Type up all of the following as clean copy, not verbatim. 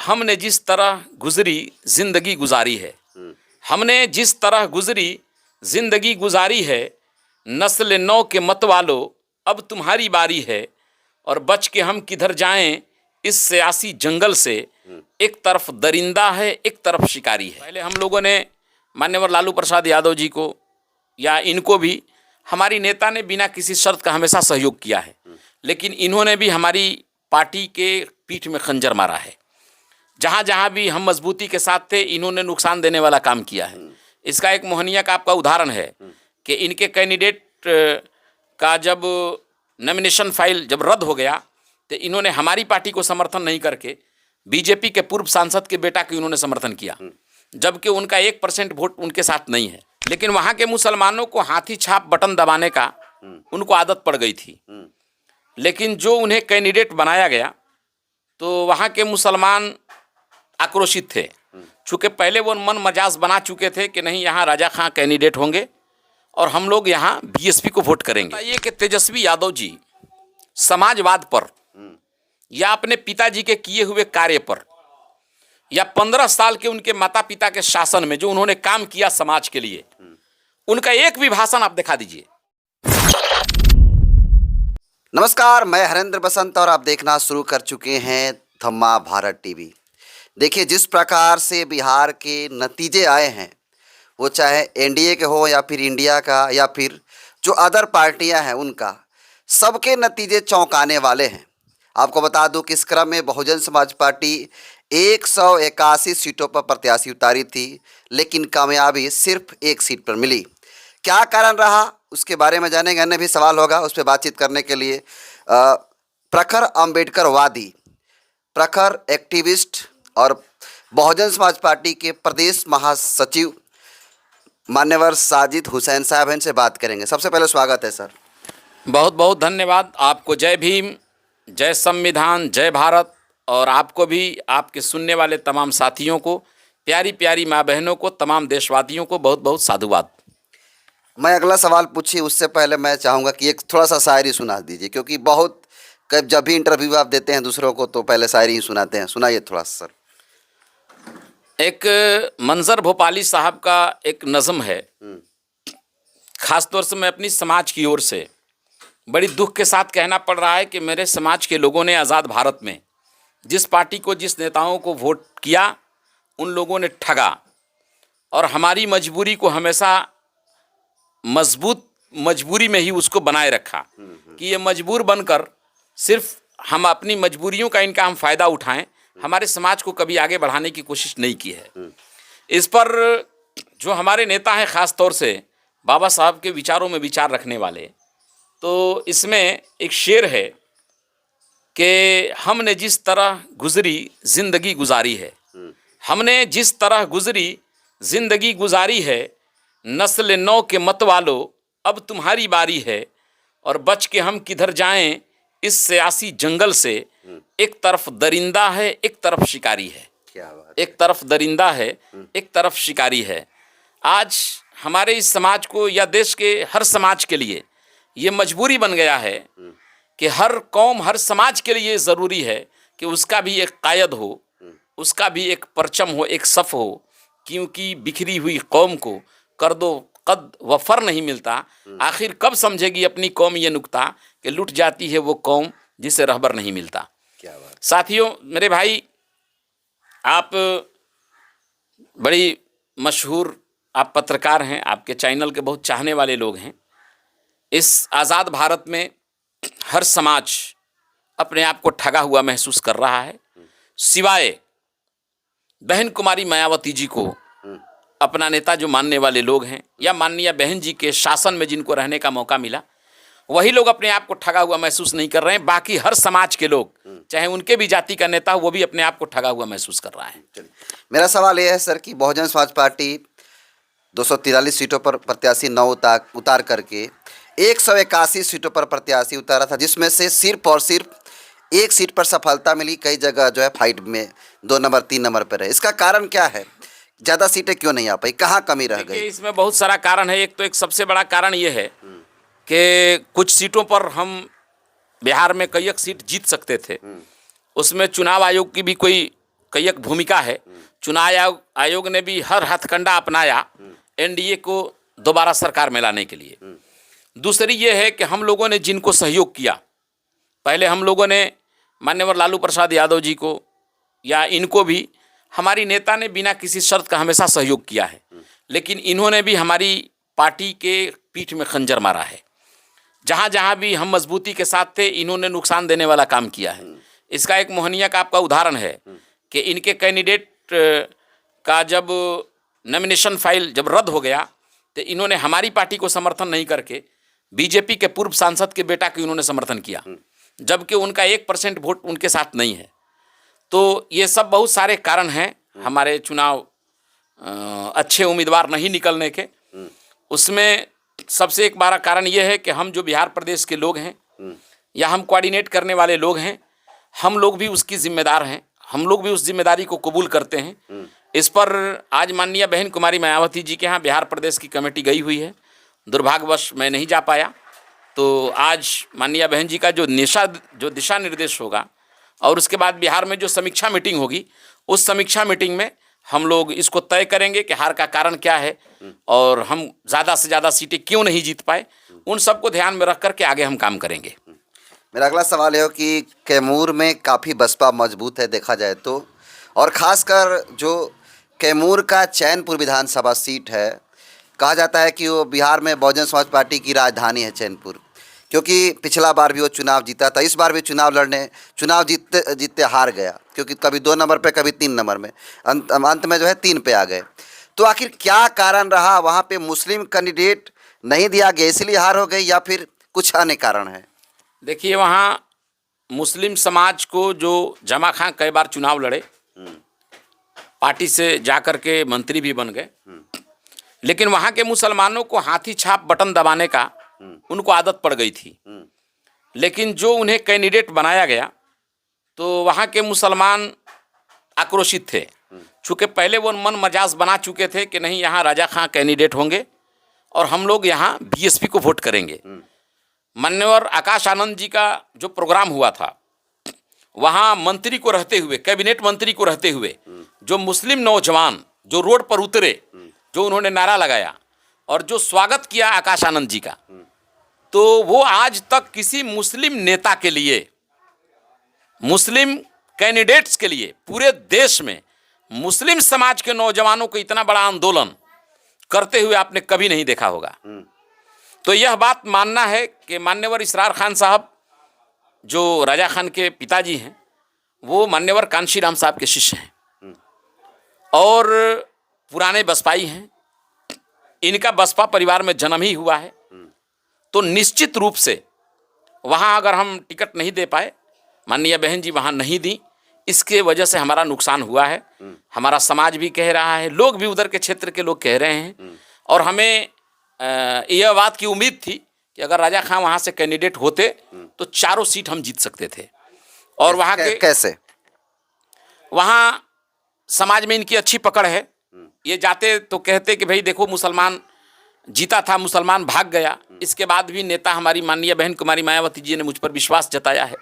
हमने जिस तरह गुजरी जिंदगी गुजारी है, हमने जिस तरह गुजरी जिंदगी गुजारी है, नस्ल नौ के मत वालो अब तुम्हारी बारी है, और बच के हम किधर जाएं इस सियासी जंगल से, एक तरफ दरिंदा है एक तरफ शिकारी है। पहले हम लोगों ने मान्यवर लालू प्रसाद यादव जी को या इनको भी हमारी नेता ने बिना किसी शर्त का हमेशा सहयोग किया है, लेकिन इन्होंने भी हमारी पार्टी के पीठ में खंजर मारा है। जहाँ जहाँ भी हम मजबूती के साथ थे, इन्होंने नुकसान देने वाला काम किया है। इसका एक मोहनिया का आपका उदाहरण है कि इनके कैंडिडेट का जब नॉमिनेशन फाइल जब रद्द हो गया तो इन्होंने हमारी पार्टी को समर्थन नहीं करके बीजेपी के पूर्व सांसद के बेटा को इन्होंने समर्थन किया, जबकि उनका 1% वोट उनके साथ नहीं है। लेकिन वहाँ के मुसलमानों को हाथी छाप बटन दबाने का उनको आदत पड़ गई थी, लेकिन जो उन्हें कैंडिडेट बनाया गया तो वहाँ के मुसलमान आक्रोशित थे, चूँकि पहले वो मन मजाज बना चुके थे कि नहीं यहाँ राजा खां कैंडिडेट होंगे और हम लोग यहाँ बीएसपी को वोट करेंगे। ये कि तेजस्वी यादव जी समाजवाद पर या अपने पिताजी के किए हुए कार्य पर या 15 साल के उनके माता पिता के शासन में जो उन्होंने काम किया समाज के लिए, उनका एक भी भाषण आप दिखा दीजिए। नमस्कार, मैं हरेंद्र बसंत और आप देखना शुरू कर चुके हैं धम्मा भारत टीवी। देखिए, जिस प्रकार से बिहार के नतीजे आए हैं, वो चाहे एनडीए के हो या फिर इंडिया का या फिर जो अदर पार्टियां हैं उनका, सबके नतीजे चौंकाने वाले हैं। आपको बता दूं कि इस क्रम में बहुजन समाज पार्टी 181 सीटों पर प्रत्याशी उतारी थी, लेकिन कामयाबी सिर्फ एक सीट पर मिली। क्या कारण रहा उसके बारे में जानेंगे। अन्य भी सवाल होगा, उस पर बातचीत करने के लिए प्रखर अम्बेडकरवादी, प्रखर एक्टिविस्ट और बहुजन समाज पार्टी के प्रदेश महासचिव मान्यवर साजिद हुसैन साहब इनसे बात करेंगे। सबसे पहले स्वागत है सर। बहुत बहुत धन्यवाद आपको। जय भीम, जय संविधान, जय भारत। और आपको भी, आपके सुनने वाले तमाम साथियों को, प्यारी प्यारी माँ बहनों को, तमाम देशवासियों को बहुत बहुत साधुवाद। मैं अगला सवाल पूछी उससे पहले मैं चाहूँगा कि एक थोड़ा सा शायरी सुना दीजिए, क्योंकि बहुत जब भी इंटरव्यू आप देते हैं दूसरों को तो पहले शायरी ही सुनाते हैं। सुनाइए थोड़ा सा सर। एक मंजर भोपाली साहब का एक नज़म है, ख़ास तौर से मैं अपनी समाज की ओर से बड़ी दुख के साथ कहना पड़ रहा है कि मेरे समाज के लोगों ने आज़ाद भारत में जिस पार्टी को, जिस नेताओं को वोट किया, उन लोगों ने ठगा और हमारी मजबूरी को हमेशा मजबूत मजबूरी में ही उसको बनाए रखा कि ये मजबूर बनकर सिर्फ हम अपनी मजबूरियों का इनका हम फ़ायदा उठाएं, हमारे समाज को कभी आगे बढ़ाने की कोशिश नहीं की है। इस पर जो हमारे नेता हैं, ख़ास तौर से बाबा साहब के विचारों में विचार रखने वाले, तो इसमें एक शेर है कि हमने जिस तरह गुजरी ज़िंदगी गुजारी है, हमने जिस तरह गुजरी ज़िंदगी गुजारी है, नस्ल नौ के मत वालो अब तुम्हारी बारी है, और बच के हम किधर जाएं इस सियासी जंगल से, एक तरफ दरिंदा है एक तरफ शिकारी है। क्या बात। एक तरफ दरिंदा है एक तरफ शिकारी है। आज हमारे इस समाज को या देश के हर समाज के लिए ये मजबूरी बन गया है कि हर कौम, हर समाज के लिए ज़रूरी है कि उसका भी एक कायद हो, उसका भी एक परचम हो, एक सफ़ हो, क्योंकि बिखरी हुई कौम को कर दो कद व फर नहीं मिलता। आखिर कब समझेगी अपनी कौम ये नुक्ता कि लुट जाती है वो कौम जिसे रहबर नहीं मिलता। क्या बात। साथियों, मेरे भाई, आप बड़ी मशहूर, आप पत्रकार हैं, आपके चैनल के बहुत चाहने वाले लोग हैं। इस आज़ाद भारत में हर समाज अपने आप को ठगा हुआ महसूस कर रहा है, सिवाय बहन कुमारी मायावती जी को अपना नेता जो मानने वाले लोग हैं, या माननीय बहन जी के शासन में जिनको रहने का मौका मिला, वही लोग अपने आप को ठगा हुआ महसूस नहीं कर रहे हैं। बाकी हर समाज के लोग, चाहे उनके भी जाति का नेता हो, वो भी अपने आप को ठगा हुआ महसूस कर रहा है। मेरा सवाल यह है सर कि बहुजन समाज पार्टी 243 सीटों पर प्रत्याशी 9 उतार करके 181 सीटों पर प्रत्याशी उतारा था, जिसमें से सिर्फ और सिर्फ एक सीट पर सफलता मिली। कई जगह जो है फाइट में 2 नंबर 3 नंबर पर है। इसका कारण क्या है? ज़्यादा सीटें क्यों नहीं आ पाई? कहाँ कमी रह गई? इसमें बहुत सारा कारण है। एक सबसे बड़ा कारण ये है कि कुछ सीटों पर हम बिहार में कई एक सीट जीत सकते थे, उसमें चुनाव आयोग की भी कोई कईक भूमिका है। चुनाव आयोग ने भी हर हथकंडा अपनाया एनडीए को दोबारा सरकार में लाने के लिए। दूसरी ये है कि हम लोगों ने जिनको सहयोग किया, पहले हम लोगों ने मान्यवर लालू प्रसाद यादव जी को या इनको भी हमारी नेता ने बिना किसी शर्त का हमेशा सहयोग किया है, लेकिन इन्होंने भी हमारी पार्टी के पीठ में खंजर मारा है। जहाँ जहाँ भी हम मजबूती के साथ थे, इन्होंने नुकसान देने वाला काम किया है। इसका एक मोहनिया का आपका उदाहरण है कि इनके कैंडिडेट का जब नॉमिनेशन फाइल जब रद्द हो गया तो इन्होंने हमारी पार्टी को समर्थन नहीं करके बीजेपी के पूर्व सांसद के बेटा को इन्होंने समर्थन किया, जबकि उनका 1% वोट उनके साथ नहीं है। तो ये सब बहुत सारे कारण हैं हमारे चुनाव अच्छे उम्मीदवार नहीं निकलने के। उसमें सबसे एक बड़ा कारण ये है कि हम जो बिहार प्रदेश के लोग हैं या हम कोऑर्डिनेट करने वाले लोग हैं, हम लोग भी उसकी जिम्मेदार हैं, हम लोग भी उस जिम्मेदारी को कबूल करते हैं। इस पर आज माननीय बहन कुमारी मायावती जी के यहाँ बिहार प्रदेश की कमेटी गई हुई है। दुर्भाग्यवश मैं नहीं जा पाया, तो आज माननीय बहन जी का जो दिशा निर्देश होगा और उसके बाद बिहार में जो समीक्षा मीटिंग होगी, उस समीक्षा मीटिंग में हम लोग इसको तय करेंगे कि हार का कारण क्या है और हम ज़्यादा से ज़्यादा सीटें क्यों नहीं जीत पाए। उन सबको ध्यान में रख करके आगे हम काम करेंगे। मेरा अगला सवाल है कि कैमूर में काफ़ी बसपा मजबूत है देखा जाए तो, और ख़ासकर जो कैमूर का चैनपुर विधानसभा सीट है, कहा जाता है कि वो बिहार में बहुजन समाज पार्टी की राजधानी है चैनपुर, क्योंकि पिछला बार भी वो चुनाव जीता था, इस बार भी चुनाव जीतते हार गया, क्योंकि कभी 2 नंबर पे कभी 3 नंबर में, अंत में जो है 3 पे आ गए। तो आखिर क्या कारण रहा, वहाँ पे मुस्लिम कैंडिडेट नहीं दिया गया इसलिए हार हो गई या फिर कुछ अन्य कारण है? देखिए, वहाँ मुस्लिम समाज को जो जमा खां कई बार चुनाव लड़े, पार्टी से जा कर के मंत्री भी बन गए, लेकिन वहाँ के मुसलमानों को हाथी छाप बटन दबाने का उनको आदत पड़ गई थी। लेकिन जो उन्हें कैंडिडेट बनाया गया तो वहाँ के मुसलमान आक्रोशित थे, चूँकि पहले वो मन मजाज बना चुके थे कि नहीं, यहाँ राजा खां कैंडिडेट होंगे और हम लोग यहाँ बीएसपी को वोट करेंगे। मान्यवर आकाश आनंद जी का जो प्रोग्राम हुआ था, वहाँ मंत्री को रहते हुए, कैबिनेट मंत्री को रहते हुए जो मुस्लिम नौजवान जो रोड पर उतरे, जो उन्होंने नारा लगाया और जो स्वागत किया आकाश आनंद जी का, तो वो आज तक किसी मुस्लिम नेता के लिए, मुस्लिम कैंडिडेट्स के लिए पूरे देश में मुस्लिम समाज के नौजवानों को इतना बड़ा आंदोलन करते हुए आपने कभी नहीं देखा होगा। तो यह बात मानना है कि मान्यवर इसरार खान साहब जो राजा खान के पिताजी हैं, वो मान्यवर कांशी राम साहब के शिष्य हैं और पुराने बसपाई हैं। इनका बसपा परिवार में जन्म ही हुआ है, तो निश्चित रूप से वहाँ अगर हम टिकट नहीं दे पाए, माननीय बहन जी वहाँ नहीं दी, इसके वजह से हमारा नुकसान हुआ है। हमारा समाज भी कह रहा है, लोग भी उधर के क्षेत्र के लोग कह रहे हैं, और हमें यह बात की उम्मीद थी कि अगर राजा खां वहाँ से कैंडिडेट होते तो 4 सीट हम जीत सकते थे। और वहाँ के कैसे, वहाँ समाज में इनकी अच्छी पकड़ है। ये जाते तो कहते कि भाई देखो, मुसलमान जीता था, मुसलमान भाग गया। इसके बाद भी नेता हमारी माननीय बहन कुमारी मायावती जी ने मुझ पर विश्वास जताया है,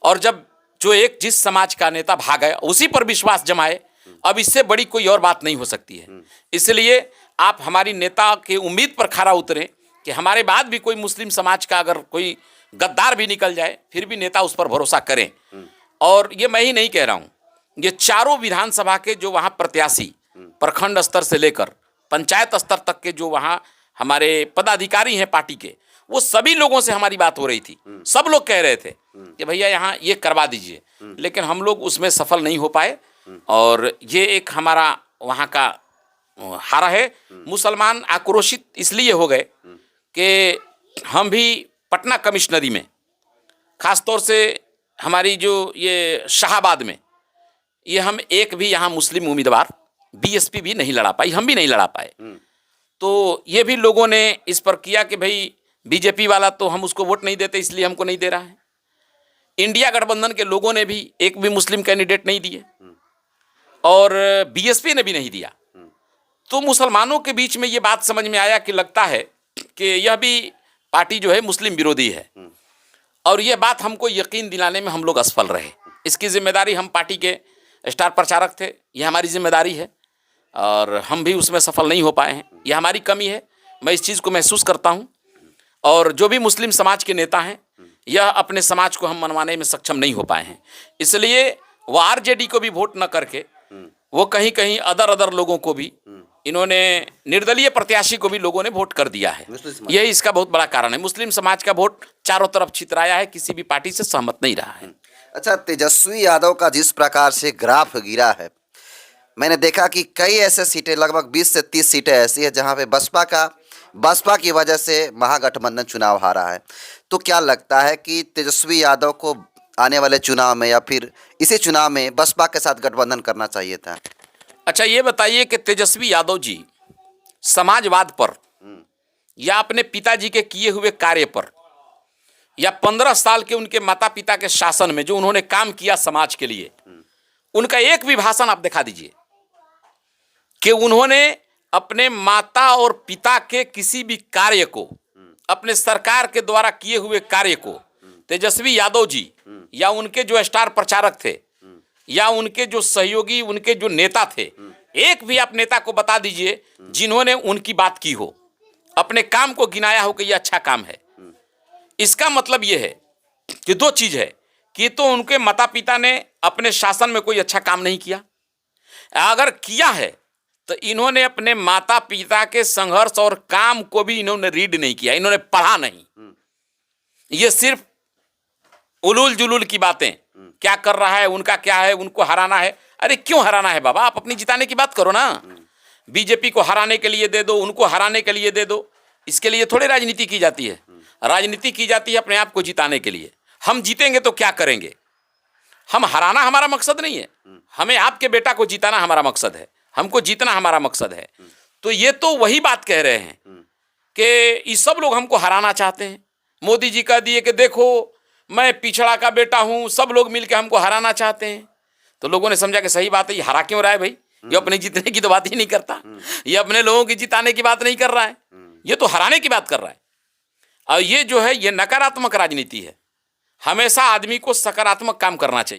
और जब जिस समाज का नेता भाग गया उसी पर विश्वास जमाए, अब इससे बड़ी कोई और बात नहीं हो सकती है। इसलिए आप हमारी नेता के उम्मीद पर खरा उतरें कि हमारे बाद भी कोई मुस्लिम समाज का अगर कोई गद्दार भी निकल जाए, फिर भी नेता उस पर भरोसा करें। और ये मैं ही नहीं कह रहा हूँ, ये चारों विधानसभा के जो वहाँ प्रत्याशी, प्रखंड स्तर से लेकर पंचायत स्तर तक के जो वहाँ हमारे पदाधिकारी हैं पार्टी के, वो सभी लोगों से हमारी बात हो रही थी। सब लोग कह रहे थे कि भैया यहाँ ये करवा दीजिए, लेकिन हम लोग उसमें सफल नहीं हो पाए, और ये एक हमारा वहाँ का हारा है। मुसलमान आक्रोशित इसलिए हो गए कि हम भी पटना कमिश्नरी में, ख़ासतौर से हमारी जो ये शाहाबाद में, ये हम एक भी यहाँ मुस्लिम उम्मीदवार बीएसपी भी नहीं लड़ा पाई, हम भी नहीं लड़ा पाए। तो ये भी लोगों ने इस पर किया कि भाई बीजेपी वाला तो हम उसको वोट नहीं देते, इसलिए हमको नहीं दे रहा है। इंडिया गठबंधन के लोगों ने भी एक भी मुस्लिम कैंडिडेट नहीं दिए और बीएसपी ने भी नहीं दिया। तो मुसलमानों के बीच में ये बात समझ में आया कि लगता है कि यह भी पार्टी जो है मुस्लिम विरोधी है, और यह बात हमको यकीन दिलाने में हम लोग असफल रहे। इसकी जिम्मेदारी हम पार्टी के स्टार प्रचारक थे, ये हमारी जिम्मेदारी है और हम भी उसमें सफल नहीं हो पाए हैं, ये हमारी कमी है। मैं इस चीज़ को महसूस करता हूँ और जो भी मुस्लिम समाज के नेता हैं, यह अपने समाज को हम मनवाने में सक्षम नहीं हो पाए हैं। इसलिए वो आरजेडी को भी वोट न करके वो कहीं कहीं अदर लोगों को भी, इन्होंने निर्दलीय प्रत्याशी को भी लोगों ने वोट कर दिया है। यही इसका बहुत बड़ा कारण है। मुस्लिम समाज का वोट चारों तरफ छितराया है, किसी भी पार्टी से सहमत नहीं रहा है। अच्छा, तेजस्वी यादव का जिस प्रकार से ग्राफ गिरा है, मैंने देखा कि कई ऐसे सीटें, लगभग 20 से 30 सीटें ऐसी है जहां पे बसपा की वजह से महागठबंधन चुनाव हारा है। तो क्या लगता है कि तेजस्वी यादव को आने वाले चुनाव में या फिर इसी चुनाव में बसपा के साथ गठबंधन करना चाहिए था? अच्छा, ये बताइए कि तेजस्वी यादव जी समाजवाद पर या अपने पिताजी के किए हुए कार्य पर या 15 साल के उनके माता पिता के शासन में जो उन्होंने काम किया समाज के लिए, उनका एक भी भाषण आप दिखा दीजिए कि उन्होंने अपने माता और पिता के किसी भी कार्य को, अपने सरकार के द्वारा किए हुए कार्य को, तेजस्वी यादव जी या उनके जो स्टार प्रचारक थे या उनके जो सहयोगी, उनके जो नेता थे, एक भी आप नेता को बता दीजिए जिन्होंने उनकी बात की हो, अपने काम को गिनाया हो कि यह अच्छा काम है। इसका मतलब यह है कि दो चीज है कि तो उनके माता पिता ने अपने शासन में कोई अच्छा काम नहीं किया, अगर किया है तो इन्होंने अपने माता पिता के संघर्ष और काम को भी इन्होंने रीड नहीं किया, इन्होंने पढ़ा नहीं। ये सिर्फ उलूल जुलूल की बातें, क्या कर रहा है, उनका क्या है, उनको हराना है। अरे क्यों हराना है बाबा, आप अपनी जिताने की बात करो ना। बीजेपी को हराने के लिए दे दो, उनको हराने के लिए दे दो, इसके लिए थोड़ी राजनीति की जाती है। राजनीति की जाती है अपने आप को जिताने के लिए। हम जीतेंगे तो क्या करेंगे, हम हराना हमारा मकसद नहीं है, हमें आपके बेटा को जिताना हमारा मकसद है, हमको जीतना हमारा मकसद है। तो ये तो वही बात कह रहे हैं कि ये सब लोग हमको हराना चाहते हैं। मोदी जी कह दिए कि देखो मैं पिछड़ा का बेटा हूं, सब लोग मिलकर हमको हराना चाहते हैं। तो लोगों ने समझा कि सही बात है, ये हरा क्यों रहा है भाई, ये अपने जीतने की तो बात ही नहीं करता, ये अपने लोगों की जिताने की बात नहीं कर रहा है, ये तो हराने की बात कर रहा है। और ये जो है ये नकारात्मक राजनीति है। हमेशा आदमी को सकारात्मक काम करना चाहिए।